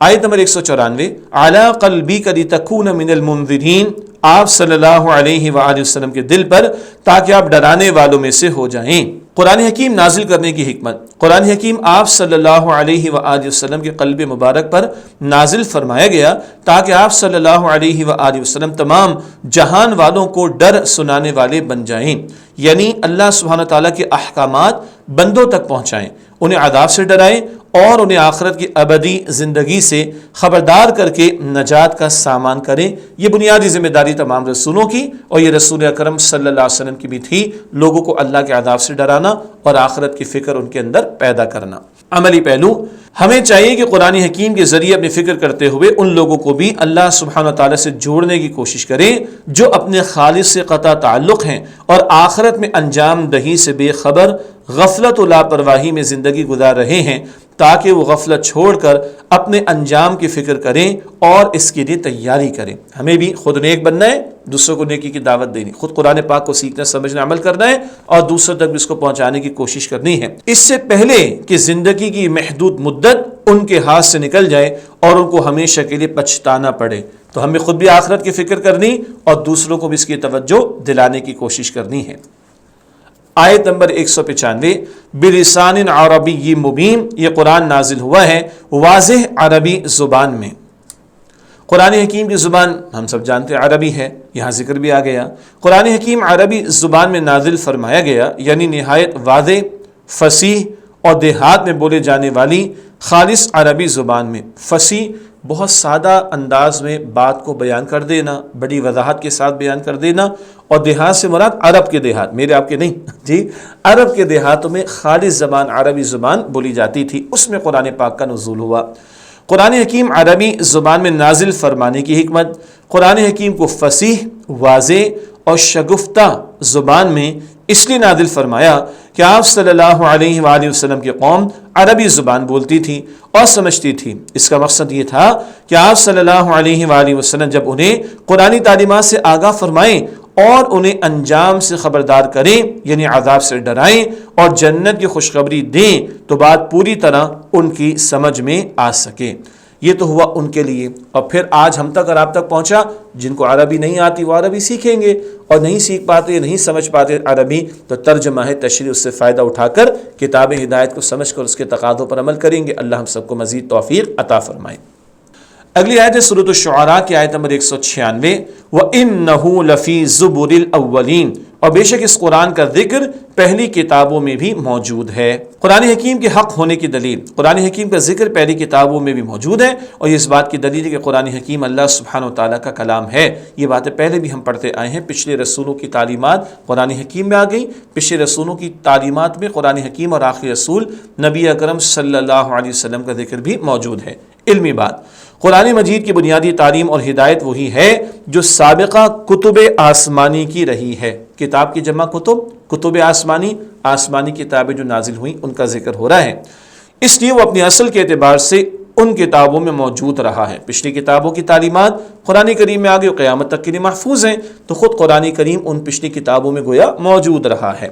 آیت نمبر 194 علی قلبک لتکون من المنذرین، آپ صلی اللہ علیہ وآلہ وسلم کے دل پر تاکہ آپ ڈرانے والوں میں سے ہو جائیں۔ قرآن حکیم نازل کرنے کی حکمت۔ قرآن حکیم آپ صلی اللہ علیہ وآلہ وسلم کے قلب مبارک پر نازل فرمایا گیا تاکہ آپ صلی اللہ علیہ وآلہ وسلم تمام جہان والوں کو ڈر سنانے والے بن جائیں، یعنی اللہ سبحانہ تعالیٰ کے احکامات بندوں تک پہنچائیں، انہیں عذاب سے ڈرائیں اور انہیں آخرت کی ابدی زندگی سے خبردار کر کے نجات کا سامان کریں۔ یہ بنیادی ذمہ داری تمام رسولوں کی اور یہ رسول اکرم صلی اللہ علیہ وسلم کی بھی تھی، لوگوں کو اللہ کے عذاب سے ڈرانا اور آخرت کی فکر ان کے اندر پیدا کرنا۔ عملی پہلو، ہمیں چاہیے کہ قرآن حکیم کے ذریعے اپنی فکر کرتے ہوئے ان لوگوں کو بھی اللہ سبحانہ تعالیٰ سے جوڑنے کی کوشش کریں جو اپنے خالق سے قطع تعلق ہیں اور آخرت میں انجام دہی سے بے خبر، غفلت و لاپرواہی میں زندگی گزار رہے ہیں، تاکہ وہ غفلت چھوڑ کر اپنے انجام کی فکر کریں اور اس کے لیے تیاری کریں۔ ہمیں بھی خود نیک بننا ہے، دوسروں کو نیکی کی دعوت دینی، خود قرآن پاک کو سیکھنا، سمجھنا، عمل کرنا ہے اور دوسروں تک بھی اس کو پہنچانے کی کوشش کرنی ہے، اس سے پہلے کہ زندگی کی محدود مدت ان کے ہاتھ سے نکل جائے اور ان کو ہمیشہ کے لیے پچھتانا پڑے۔ تو ہمیں خود بھی آخرت کی فکر کرنی اور دوسروں کو بھی اس کی توجہ دلانے کی کوشش کرنی ہے۔ آیت نمبر 195 بلسان عربی مبین، یہ قرآن نازل ہوا ہے واضح عربی زبان میں۔ قرآن حکیم کی زبان ہم سب جانتے ہیں عربی ہے، یہاں ذکر بھی آ گیا۔ قرآن حکیم عربی زبان میں نازل فرمایا گیا، یعنی نہایت واضح، فصیح اور دیہات میں بولے جانے والی خالص عربی زبان میں۔ فصیح بہت سادہ انداز میں بات کو بیان کر دینا، بڑی وضاحت کے ساتھ بیان کر دینا، اور دیہات سے مراد عرب کے دیہات، میرے آپ کے نہیں جی، عرب کے دیہاتوں میں خالص زبان عربی زبان بولی جاتی تھی، اس میں قرآن پاک کا نزول ہوا۔ قرآن حکیم عربی زبان میں نازل فرمانے کی حکمت، قرآن حکیم کو فصیح، واضح اور شگفتہ زبان میں اس لیے نازل فرمایا کہ آپ صلی اللہ علیہ وآلہ وسلم کی قوم عربی زبان بولتی تھی اور سمجھتی تھی۔ اس کا مقصد یہ تھا کہ آپ صلی اللہ علیہ وآلہ وسلم جب انہیں قرآنی تعلیمات سے آگاہ فرمائیں اور انہیں انجام سے خبردار کریں، یعنی عذاب سے ڈرائیں اور جنت کی خوشخبری دیں، تو بات پوری طرح ان کی سمجھ میں آ سکے۔ یہ تو ہوا ان کے لیے، اور پھر آج ہم تک اور آپ تک پہنچا، جن کو عربی نہیں آتی وہ عربی سیکھیں گے، اور نہیں سیکھ پاتے، نہیں سمجھ پاتے عربی، تو ترجمہ تشریح اس سے فائدہ اٹھا کر کتاب ہدایت کو سمجھ کر اس کے تقاضوں پر عمل کریں گے۔ اللہ ہم سب کو مزید توفیق عطا فرمائے۔ اگلی آیت ہے سورۃ الشعراء کی آیت نمبر 196 وَإِنَّهُ لَفِي زُبُرِ الْأَوَّلِينَ، اور بے شک اس قرآن کا ذکر پہلی کتابوں میں بھی موجود ہے۔ قرآن حکیم کے حق ہونے کی دلیل، قرآن حکیم کا ذکر پہلی کتابوں میں بھی موجود ہے، اور یہ اس بات کی دلیل ہے کہ قرآن حکیم اللہ سبحانہ وتعالیٰ کا کلام ہے۔ یہ باتیں پہلے بھی ہم پڑھتے آئے ہیں، پچھلے رسولوں کی تعلیمات قرآن حکیم میں آ گئی، پچھلے رسولوں کی تعلیمات میں قرآن حکیم اور آخری رسول نبی اکرم صلی اللہ علیہ وسلم کا ذکر بھی موجود ہے۔ علمی بات، قرآن مجید کی بنیادی تعلیم اور ہدایت وہی ہے جو سابقہ کتب آسمانی کی رہی ہے۔ کتاب کی جمع کتب، کتب آسمانی، آسمانی کتابیں جو نازل ہوئیں ان کا ذکر ہو رہا ہے، اس لیے وہ اپنی اصل کے اعتبار سے ان کتابوں میں موجود رہا ہے۔ پچھلی کتابوں کی تعلیمات قرآن کریم میں آگے قیامت تک کے لیے محفوظ ہیں، تو خود قرآن کریم ان پچھلی کتابوں میں گویا موجود رہا ہے۔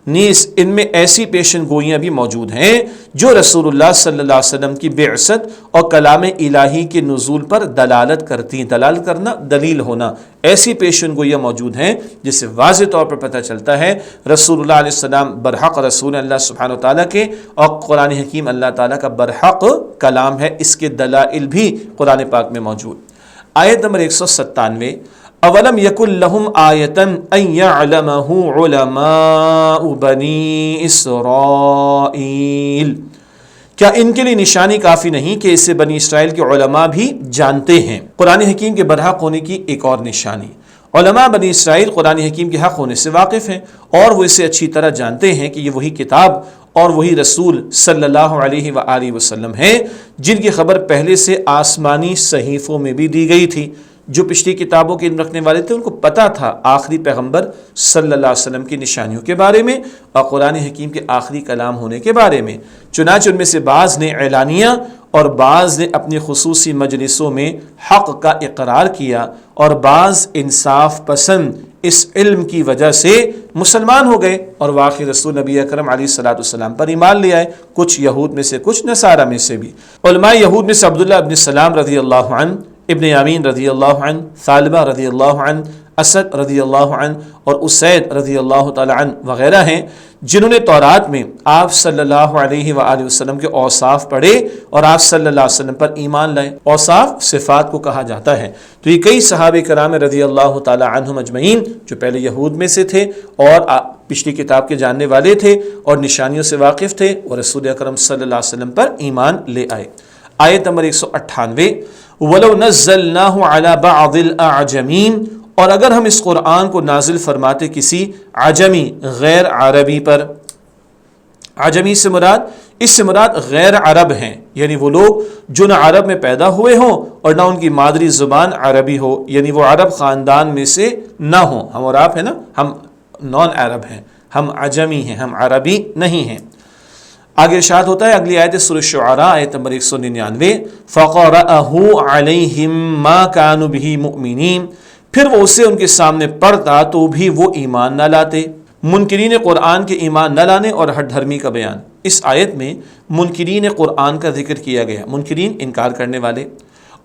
نیز ان میں ایسی پیشن گوئیاں بھی موجود ہیں جو رسول اللہ صلی اللہ علیہ وسلم کی بعثت اور کلام الہی کے نزول پر دلالت کرتی ہیں. دلالت کرنا دلیل ہونا. ایسی پیشن گوئیاں موجود ہیں جس سے واضح طور پر پتہ چلتا ہے رسول اللہ علیہ السلام برحق رسول اللہ سبحانہ وتعالیٰ کے اور قرآن حکیم اللہ تعالیٰ کا برحق کلام ہے. اس کے دلائل بھی قرآن پاک میں موجود. آیت نمبر 197. اولم یکن لہم آیتا ان یعلمہ علماء بنی اسرائیل. کیا ان کے لیے نشانی کافی نہیں کہ اسے بنی اسرائیل کے علماء بھی جانتے ہیں؟ قرآن حکیم کے برحق ہونے کی ایک اور نشانی. علماء بنی اسرائیل قرآن حکیم کے حق ہونے سے واقف ہیں اور وہ اسے اچھی طرح جانتے ہیں کہ یہ وہی کتاب اور وہی رسول صلی اللہ علیہ وآلہ وسلم ہیں جن کی خبر پہلے سے آسمانی صحیفوں میں بھی دی گئی تھی. جو پچھلی کتابوں کے علم رکھنے والے تھے ان کو پتہ تھا آخری پیغمبر صلی اللہ علیہ وسلم کی نشانیوں کے بارے میں اور قرآن حکیم کے آخری کلام ہونے کے بارے میں. چنانچہ ان میں سے بعض نے اعلانیہ اور بعض نے اپنی خصوصی مجلسوں میں حق کا اقرار کیا اور بعض انصاف پسند اس علم کی وجہ سے مسلمان ہو گئے اور واقعی رسول نبی اکرم علیہ الصلوۃ والسلام پر ایمان لے آئے. کچھ یہود میں سے کچھ نصارہ میں سے بھی. علماء یہود میں سے عبداللہ ابن سلام رضی اللہ عنہ، ابن یامین رضی اللہ عنہ، ثعلبہ رضی اللہ عنہ، اسد رضی اللہ عنہ اور اسید رضی اللہ تعالی عنہ وغیرہ ہیں جنہوں نے تورات میں آپ صلی اللہ علیہ وآلہ وسلم کے اوصاف پڑھے اور آپ صلی اللہ علیہ وسلم پر ایمان لائے. اوصاف صفات کو کہا جاتا ہے. تو یہ کئی صحابہ کرام رضی اللہ تعالی عنہم اجمعین جو پہلے یہود میں سے تھے اور پچھلی کتاب کے جاننے والے تھے اور نشانیوں سے واقف تھے اور رسول اکرم صلی اللہ علیہ وسلم پر ایمان لے آئے. آیت نمبر 198. وَلَوْ نَزَّلْنَاهُ عَلَى بَعْضِ الْأَعْجَمِينَ. اور اگر ہم اس قرآن کو نازل فرماتے کسی عجمی غیر عربی پر. عجمی سے مراد اس سے مراد غیر عرب ہیں، یعنی وہ لوگ جو نہ عرب میں پیدا ہوئے ہوں اور نہ ان کی مادری زبان عربی ہو، یعنی وہ عرب خاندان میں سے نہ ہوں. ہم اور آپ ہیں نا، ہم نان عرب ہیں، ہم عجمی ہیں، ہم عربی نہیں ہیں. آگے ارشاد ہوتا ہے اگلی آیت سورہ شعراء آیت نمبر 199. فَقَرَأَهُ عَلَيْهِمْ مَا كَانُوا بِهِ مُؤْمِنِينَ. پھر وہ اسے ان کے سامنے پڑھتا تو بھی وہ ایمان نہ لاتے. منکرین قرآن کے ایمان نہ لانے اور ہٹ دھرمی کا بیان. اس آیت میں منکرین قرآن کا ذکر کیا گیا. منکرین انکار کرنے والے.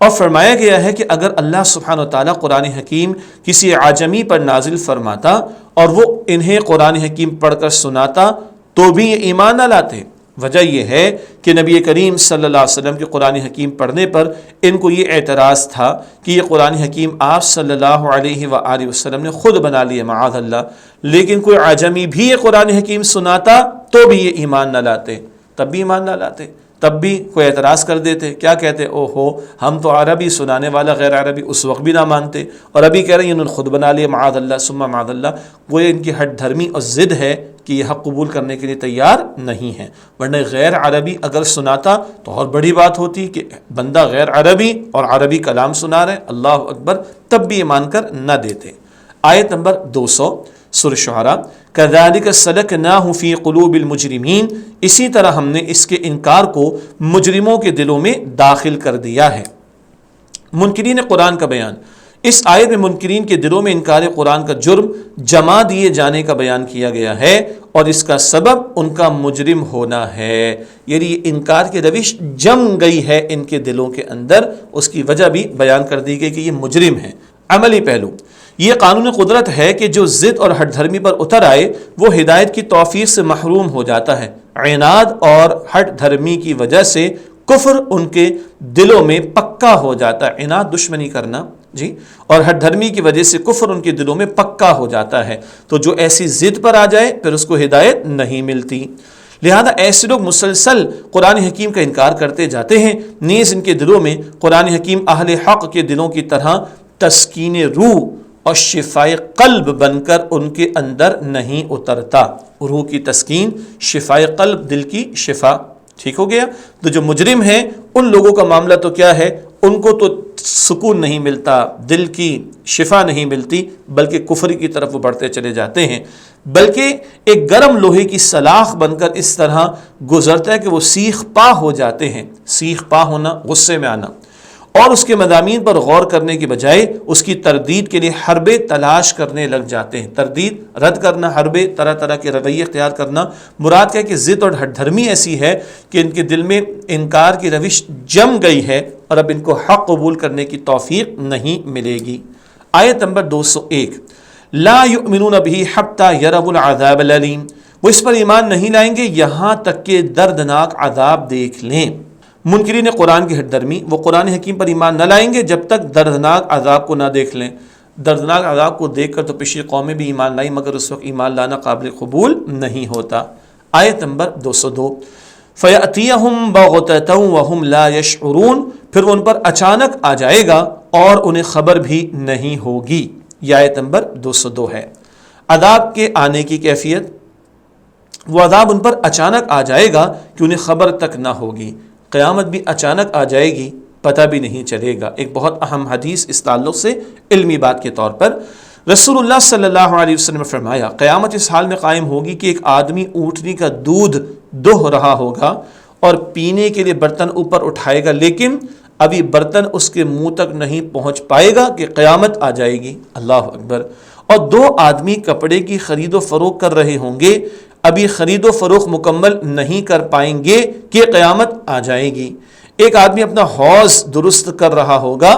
اور فرمایا گیا ہے کہ اگر اللہ سبحانہ وتعالیٰ قرآن حکیم کسی عجمی پر نازل فرماتا اور وہ انہیں قرآن حکیم پڑھ کر سناتا تو بھی یہ ایمان نہ لاتے. وجہ یہ ہے کہ نبی کریم صلی اللہ علیہ وسلم کے قرآن حکیم پڑھنے پر ان کو یہ اعتراض تھا کہ یہ قرآن حکیم آپ صلی اللہ علیہ وآلہ وسلم نے خود بنا لیا معاذ اللہ، لیکن کوئی عجمی بھی یہ قرآن حکیم سناتا تو بھی یہ ایمان نہ لاتے. تب بھی ایمان نہ لاتے، تب بھی کوئی اعتراض کر دیتے. کیا کہتے؟ او ہو ہم تو عربی، سنانے والا غیر عربی. اس وقت بھی نہ مانتے اور ابھی کہہ رہے ہیں انہوں نے خود بنا لیا معاذ اللہ ثم معاذ اللہ. وہ ان کی ہٹ دھرمی اور ضد ہے کہ یہ حق قبول کرنے کے لیے تیار نہیں ہے. ورنہ غیر عربی اگر سناتا تو اور بڑی بات ہوتی کہ بندہ غیر عربی اور عربی کلام سنا رہے، اللہ اکبر، تب بھی یہ مان کر نہ دیتے. آیت نمبر 200 سورہ شعراء. كَذَلِكَ سَلَكْنَاهُ فِي قُلُوبِ الْمُجْرِمِينَ. اسی طرح ہم نے اس کے انکار کو مجرموں کے دلوں میں داخل کر دیا ہے. منکرین قرآن کا بیان. اس آیت میں منکرین کے دلوں میں انکار قرآن کا جرم جما دیے جانے کا بیان کیا گیا ہے اور اس کا سبب ان کا مجرم ہونا ہے. یعنی یہ انکار کی روش جم گئی ہے ان کے دلوں کے اندر، اس کی وجہ بھی بیان کر دی گئی کہ یہ مجرم ہے. عملی پہلو. یہ قانون قدرت ہے کہ جو ضد اور ہٹ دھرمی پر اتر آئے وہ ہدایت کی توفیق سے محروم ہو جاتا ہے. عناد اور ہٹ دھرمی کی وجہ سے کفر ان کے دلوں میں پکا ہو جاتا ہے. عناد دشمنی کرنا جی، اور ہٹ دھرمی کی وجہ سے کفر ان کے دلوں میں پکا ہو جاتا ہے. تو جو ایسی ضد پر آ جائے پھر اس کو ہدایت نہیں ملتی. لہذا ایسے لوگ مسلسل قرآن حکیم کا انکار کرتے جاتے ہیں. نیز ان کے دلوں میں قرآن حکیم اہل حق کے دلوں کی طرح تسکین روح اور شفائے قلب بن کر ان کے اندر نہیں اترتا. روح کی تسکین، شفائے قلب، دل کی شفا. ٹھیک ہو گیا. تو جو مجرم ہیں ان لوگوں کا معاملہ تو کیا ہے، ان کو تو سکون نہیں ملتا، دل کی شفا نہیں ملتی، بلکہ کفر کی طرف وہ بڑھتے چلے جاتے ہیں. بلکہ ایک گرم لوہے کی سلاخ بن کر اس طرح گزرتا ہے کہ وہ سیخ پا ہو جاتے ہیں. سیخ پا ہونا، غصے میں آنا. اور اس کے مضامین پر غور کرنے کے بجائے اس کی تردید کے لیے حربے تلاش کرنے لگ جاتے ہیں۔ تردید، رد کرنا، حربے، طرح طرح کے رویے اختیار کرنا۔ مراد کیا کہ ضد اور ہٹ دھرمی ایسی ہے کہ ان کے دل میں انکار کی روش جم گئی ہے اور اب ان کو حق قبول کرنے کی توفیق نہیں ملے گی۔ آیت نمبر 201، لا یؤمنون بہ حتی یروا العذاب الالیم، وہ اس پر ایمان نہیں لائیں گے یہاں تک کہ دردناک عذاب دیکھ لیں۔ منکرین قرآن کی ہٹ درمی، وہ قرآن حکیم پر ایمان نہ لائیں گے جب تک دردناک عذاب کو نہ دیکھ لیں۔ دردناک عذاب کو دیکھ کر تو پچھلی قومیں بھی ایمان لائیں، مگر اس وقت ایمان لانا قابل قبول نہیں ہوتا۔ آیت نمبر 202، فَيَأْتِيَهُمْ بَغْتَةً وَهُمْ لَا يَشْعُرُونَ، پھر وہ ان پر اچانک آ جائے گا اور انہیں خبر بھی نہیں ہوگی۔ یہ آیت نمبر 202 ہے۔ عذاب کے آنے کی کیفیت، وہ عذاب ان پر اچانک آ جائے گا کہ انہیں خبر تک نہ ہوگی۔ قیامت بھی اچانک آ جائے گی، پتہ بھی نہیں چلے گا۔ ایک بہت اہم حدیث اس تعلق سے علمی بات کے طور پر رسول اللہ صلی اللہ علیہ وسلم نے فرمایا، قیامت اس حال میں قائم ہوگی کہ ایک آدمی اونٹنی کا دودھ دوہ رہا ہوگا اور پینے کے لیے برتن اوپر اٹھائے گا، لیکن ابھی برتن اس کے منہ تک نہیں پہنچ پائے گا کہ قیامت آ جائے گی۔ اللہ اکبر۔ اور دو آدمی کپڑے کی خرید و فروخت کر رہے ہوں گے، ابھی خرید و فروخت مکمل نہیں کر پائیں گے کہ قیامت آ جائے گی۔ ایک آدمی اپنا حوض درست کر رہا ہوگا،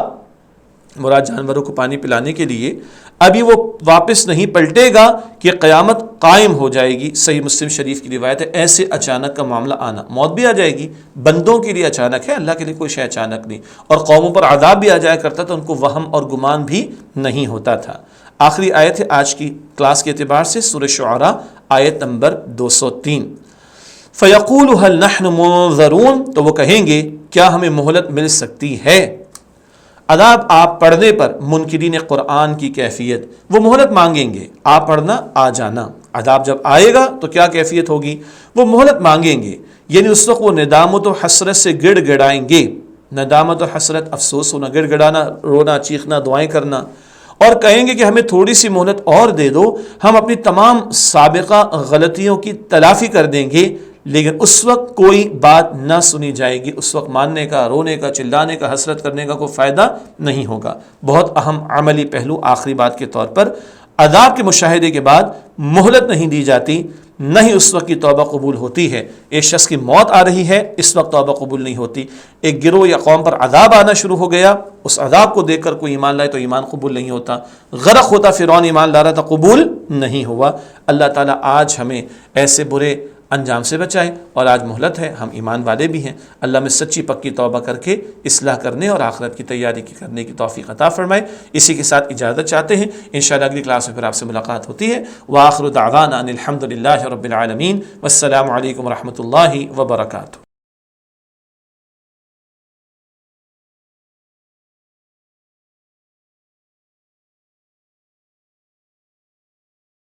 مراد جانوروں کو پانی پلانے کے لیے، ابھی وہ واپس نہیں پلٹے گا کہ قیامت قائم ہو جائے گی۔ صحیح مسلم شریف کی روایت ہے۔ ایسے اچانک کا معاملہ آنا، موت بھی آ جائے گی، بندوں کے لیے اچانک ہے، اللہ کے لیے کوئی شے اچانک نہیں، اور قوموں پر عذاب بھی آ جایا کرتا تھا، ان کو وہم اور گمان بھی نہیں ہوتا تھا۔ آخری آیت ہے آج کی کلاس کے اعتبار سے سورہ شعراء، آیت نمبر 203، فَيَقُولُ هَلْ نَحْنُ مُنظَرُونَ، تو وہ کہیں گے کیا ہمیں مہلت مل سکتی ہے۔ عذاب آپ پڑھنے پر منکرین قرآن کی کیفیت، وہ مہلت مانگیں گے، آپ پڑھنا آ جانا۔ عذاب جب آئے گا تو کیا کیفیت ہوگی؟ وہ مہلت مانگیں گے، یعنی اس وقت وہ ندامت و حسرت سے گڑ گڑائیں گے۔ ندامت و حسرت، افسوس ہونا، گڑ گڑانا، رونا، چیخنا، دعائیں کرنا، اور کہیں گے کہ ہمیں تھوڑی سی مہلت اور دے دو، ہم اپنی تمام سابقہ غلطیوں کی تلافی کر دیں گے۔ لیکن اس وقت کوئی بات نہ سنی جائے گی، اس وقت ماننے کا، رونے کا، چلانے کا، حسرت کرنے کا کوئی فائدہ نہیں ہوگا۔ بہت اہم عملی پہلو آخری بات کے طور پر، عذاب کے مشاہدے کے بعد مہلت نہیں دی جاتی، نہ ہی اس وقت کی توبہ قبول ہوتی ہے۔ ایک شخص کی موت آ رہی ہے، اس وقت توبہ قبول نہیں ہوتی۔ ایک گروہ یا قوم پر عذاب آنا شروع ہو گیا، اس عذاب کو دیکھ کر کوئی ایمان لائے تو ایمان قبول نہیں ہوتا۔ غرق ہوتا فرعون ایمان لا رہا تھا، قبول نہیں ہوا۔ اللہ تعالیٰ آج ہمیں ایسے برے انجام سے بچائے، اور آج مہلت ہے، ہم ایمان والے بھی ہیں۔ اللہ میں سچی پکی توبہ کر کے اصلاح کرنے اور آخرت کی تیاری کرنے کی توفیق عطا فرمائے۔ اسی کے ساتھ اجازت چاہتے ہیں، انشاءاللہ اگلی کلاس میں پھر آپ سے ملاقات ہوتی ہے۔ وآخر دعوانا ان الحمد للہ رب العالمین، والسلام علیکم ورحمۃ اللہ وبرکاتہ۔